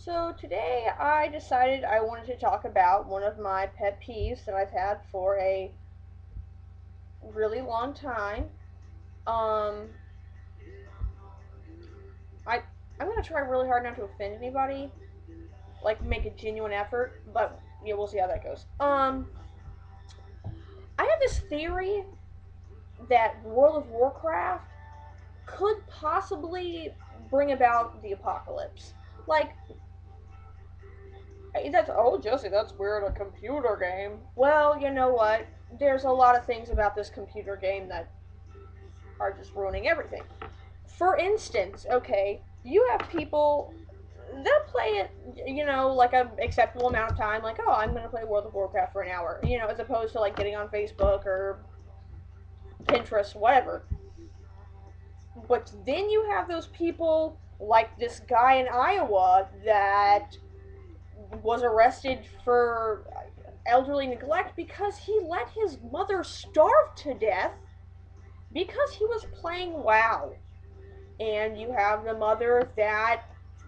So today I decided I wanted to talk about one of my pet peeves that I've had for a really long time. Um, I I'm gonna try really hard not to offend anybody, like make a genuine effort, but yeah, we'll see how that goes. I have this theory that World of Warcraft could possibly bring about the apocalypse. Like, hey, Josie, that's weird, a computer game. Well, you know what? There's a lot of things about this computer game that are just ruining everything. For instance, okay, you have people that play it, like a acceptable amount of time, like, oh, I'm gonna play World of Warcraft for an hour, as opposed to like getting on Facebook or Pinterest, whatever. But then you have those people like this guy in Iowa that was arrested for elderly neglect because he let his mother starve to death because he was playing WoW. And you have the mother that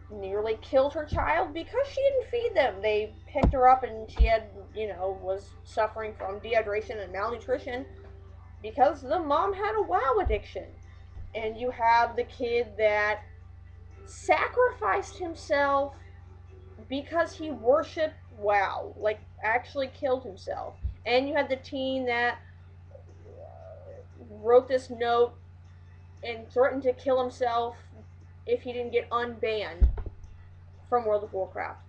nearly killed her child because she didn't feed them. They picked her up and she was suffering from dehydration and malnutrition because the mom had a WoW addiction. And you have the kid that sacrificed himself because he worshipped WoW, like actually killed himself. And you had the teen that wrote this note and threatened to kill himself if he didn't get unbanned from World of Warcraft.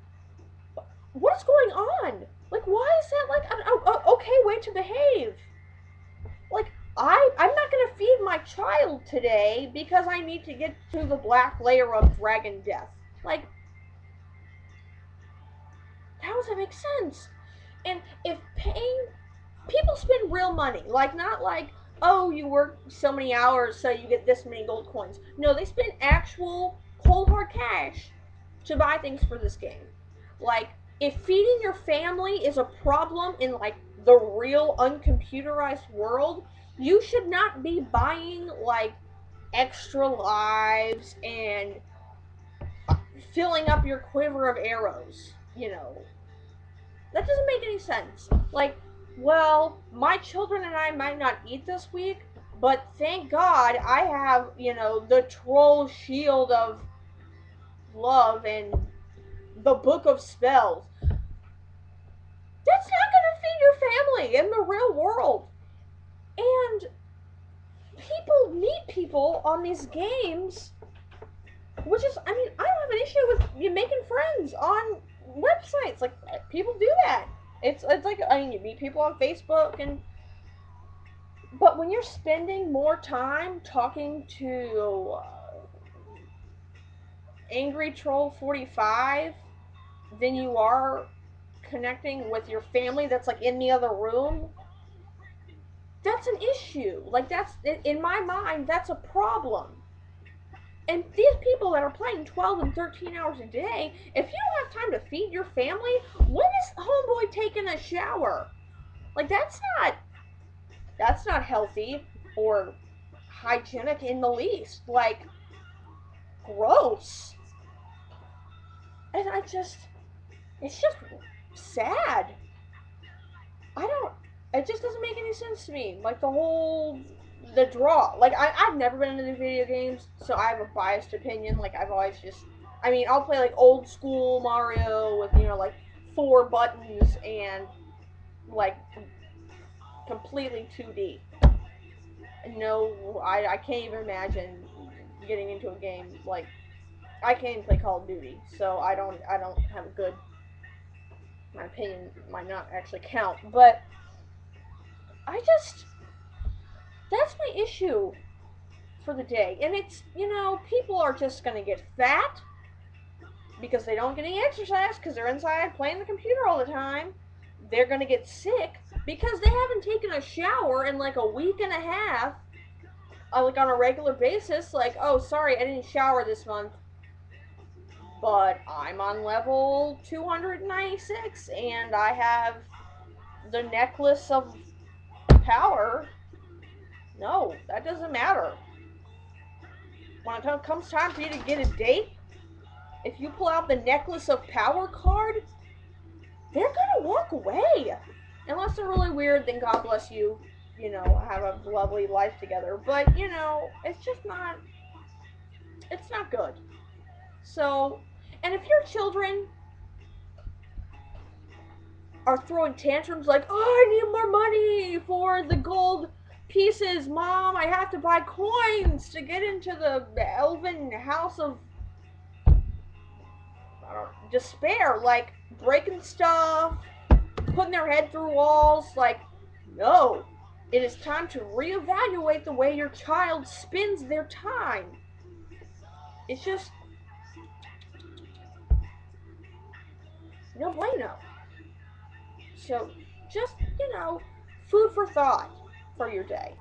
What is going on? Like, why is that like an okay way to behave? Like, I'm not gonna feed my child today because I need to get to the black layer of dragon death. Like, how does that make sense? And if paying people spend real money, like not like, oh, you work so many hours so you get this many gold coins. No, they spend actual cold hard cash to buy things for this game. Like, if feeding your family is a problem in like the real uncomputerized world, you should not be buying like extra lives and filling up your quiver of arrows. That doesn't make any sense. Like, well, my children and I might not eat this week, but thank God I have, the troll shield of love and the book of spells. That's not going to feed your family in the real world. And people meet people on these games, which is, I mean, I don't have an issue with you making friends on websites. Like, people do that. It's like, I mean, you meet people on Facebook and but when you're spending more time talking to Angry Troll 45 than you are connecting with your family that's like in the other room, that's an issue. Like, that's, in my mind, that's a problem. And these people that are playing 12 and 13 hours a day, if you don't have time to feed your family, when is homeboy taking a shower? Like, that's not healthy or hygienic in the least. Like, gross. And it's just sad. I don't, it just doesn't make any sense to me. Like, the draw. Like, I've never been into the video games, so I have a biased opinion. Like, I've always just, I mean, I'll play like old school Mario with, like 4 buttons and like completely 2D. No, I can't even imagine getting into a game like, I can't even play Call of Duty, so I don't have a good, my opinion might not actually count, but I just, that's my issue for the day. And it's, people are just going to get fat because they don't get any exercise because they're inside playing the computer all the time. They're going to get sick because they haven't taken a shower in like a week and a half, like on a regular basis. Like, oh, sorry, I didn't shower this month, but I'm on level 296 and I have the necklace of power. No, that doesn't matter. When it comes time for you to get a date, if you pull out the necklace of power card, they're gonna walk away. Unless they're really weird, then God bless you. You know, have a lovely life together. But you know, it's just not. It's not good. So, and if your children are throwing tantrums like, "Oh, I need more money for the gold pieces, Mom. I have to buy coins to get into the elven house of despair," like breaking stuff, putting their head through walls. Like, no, it is time to reevaluate the way your child spends their time. It's just no bueno. So, just, food for thought for your day.